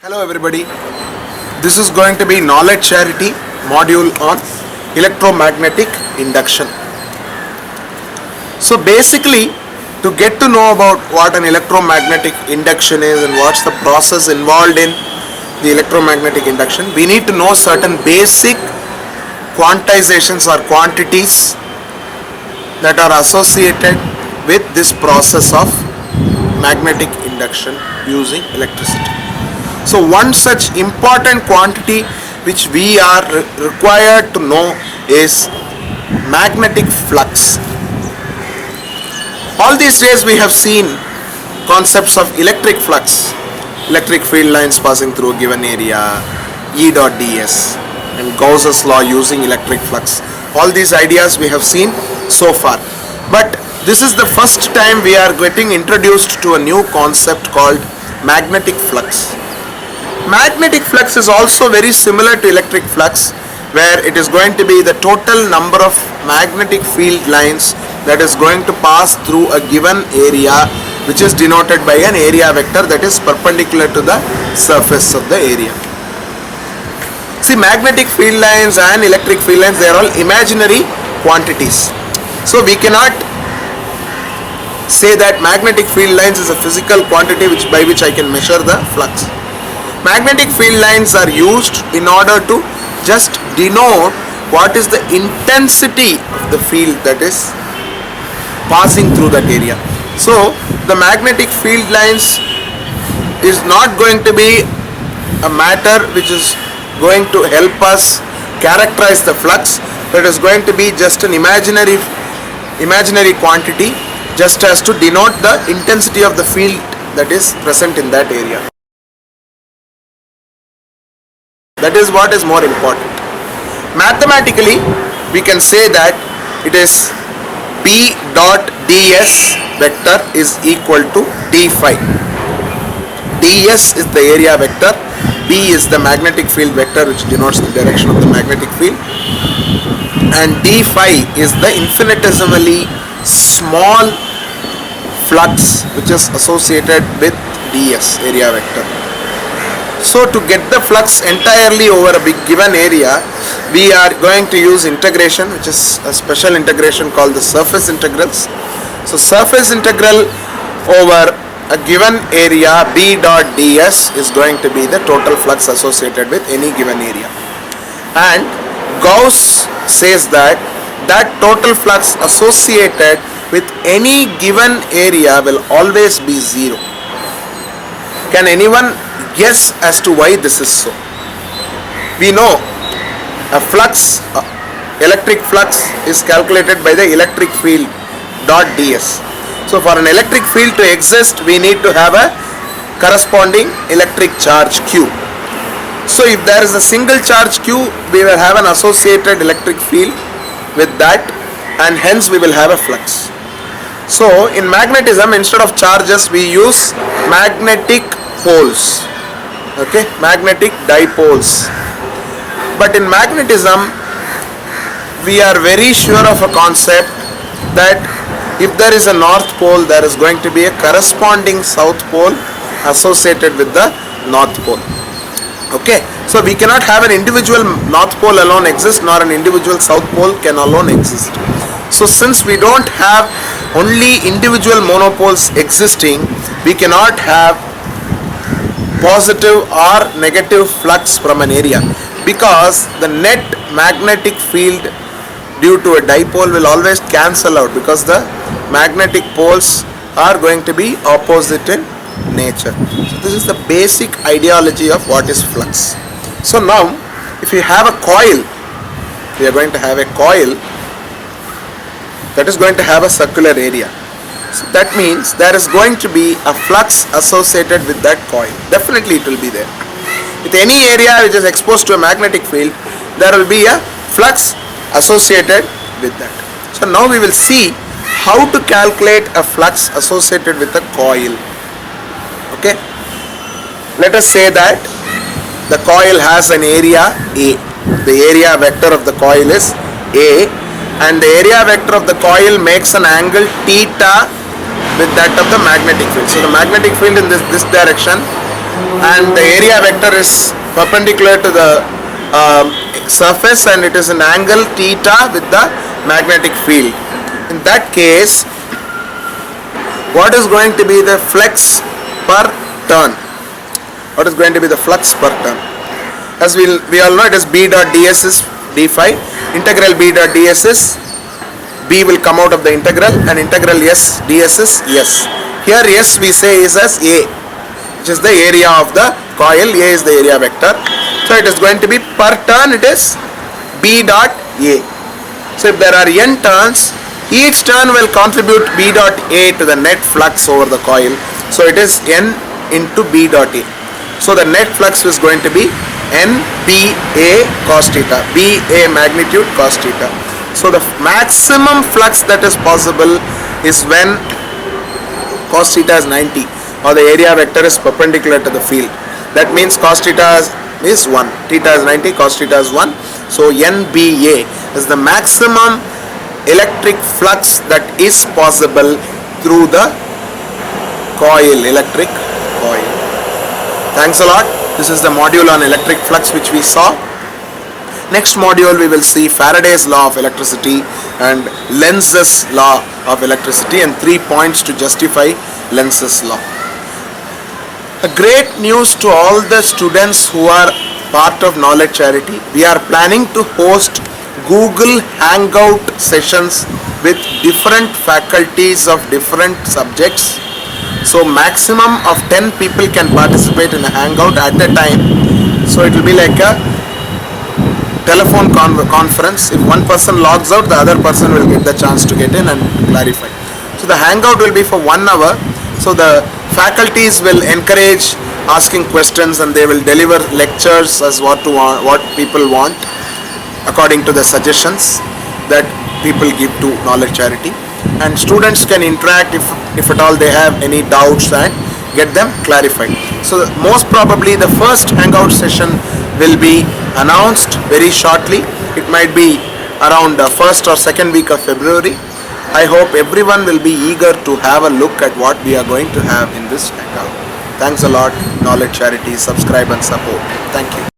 Hello everybody, this is going to be knowledge charity module on electromagnetic induction. So basically, to get to know about what an electromagnetic induction is and what's the process involved in the electromagnetic induction, we need to know certain basic quantizations or quantities that are associated with this process of magnetic induction using electricity. So one such important quantity which we are required to know is magnetic flux. All these days we have seen concepts of electric flux, electric field lines passing through a given area, E dot ds, and Gauss's law using electric flux. All these ideas we have seen so far. But this is the first time we are getting introduced to a new concept called magnetic flux. Magnetic flux is also very similar to electric flux, where it is going to be the total number of magnetic field lines that is going to pass through a given area, which is denoted by an area vector that is perpendicular to the surface of the area. See, magnetic field lines and electric field lines, they are all imaginary quantities. So we cannot say that magnetic field lines is a physical quantity by which I can measure the flux. Magnetic field lines are used in order to just denote what is the intensity of the field that is passing through that area. So the magnetic field lines is not going to be a matter which is going to help us characterize the flux, but it is going to be just an imaginary quantity, just as to denote the intensity of the field that is present in that area. That is what is more important. Mathematically, we can say that it is B dot ds vector is equal to d phi. ds is the area vector, B is the magnetic field vector which denotes the direction of the magnetic field, and d phi is the infinitesimally small flux which is associated with ds, area vector. So to get the flux entirely over a given area, we are going to use integration, which is a special integration called the surface integrals. So surface integral over a given area B dot ds is going to be the total flux associated with any given area. And Gauss says that total flux associated with any given area will always be zero. Can anyone guess as to why this is so? We know a flux, electric flux is calculated by the electric field dot ds. So for an electric field to exist, we need to have a corresponding electric charge q. So if there is a single charge q, we will have an associated electric field with that, and hence we will have a flux. So in magnetism, instead of charges, we use magnetic poles. Okay, magnetic dipoles. But in magnetism, we are very sure of a concept that if there is a north pole, there is going to be a corresponding south pole associated with the north pole. Okay, so we cannot have an individual north pole alone exist, nor an individual south pole can alone exist. So since we don't have only individual monopoles existing, we cannot have positive or negative flux from an area, because the net magnetic field due to a dipole will always cancel out, because the magnetic poles are going to be opposite in nature. So this is the basic ideology of what is flux. So now if you have a coil, we are going to have a coil that is going to have a circular area. So that means there is going to be a flux associated with that coil. Definitely it will be there. With any area which is exposed to a magnetic field, there will be a flux associated with that. So now we will see how to calculate a flux associated with a coil. Okay. Let us say that the coil has an area A. The area vector of the coil is A, and the area vector of the coil makes an angle theta with that of the magnetic field. So the magnetic field in this direction and the area vector is perpendicular to the surface, and it is an angle theta with the magnetic field. In that case, what is going to be the flux per turn? What is going to be the flux per turn? As we all know, it is B dot ds is d phi. Integral B dot ds is B will come out of the integral, and integral S ds is S. Here S we say is as A, which is the area of the coil. A is the area vector. So it is going to be per turn, it is B dot A. So if there are n turns, each turn will contribute B dot A to the net flux over the coil. So it is n into B dot A. So the net flux is going to be n B A cos theta, B A magnitude cos theta. So the maximum flux that is possible is when cos theta is 90, or the area vector is perpendicular to the field. That means cos theta is 1, theta is 90, cos theta is 1. So NBA is the maximum electric flux that is possible through the coil, electric coil. Thanks a lot. This is the module on electric flux which we saw. Next module we will see Faraday's law of electricity and Lenz's law of electricity, and 3 points to justify Lenz's law. A great news to all the students who are part of Knowledge Charity. We are planning to host Google Hangout sessions with different faculties of different subjects. So maximum of 10 people can participate in a Hangout at a time. So it will be like a telephone conference. If one person logs out, the other person will get the chance to get in and clarify. So the Hangout will be for 1 hour. So the faculties will encourage asking questions, and they will deliver lectures as what people want according to the suggestions that people give to Knowledge Charity. And students can interact if at all they have any doubts and get them clarified. So most probably the first Hangout session will be announced very shortly. It might be around the first or second week of February. I hope everyone will be eager to have a look at what we are going to have in this Hangout. Thanks a lot, Knowledge Charity. Subscribe and support. Thank you.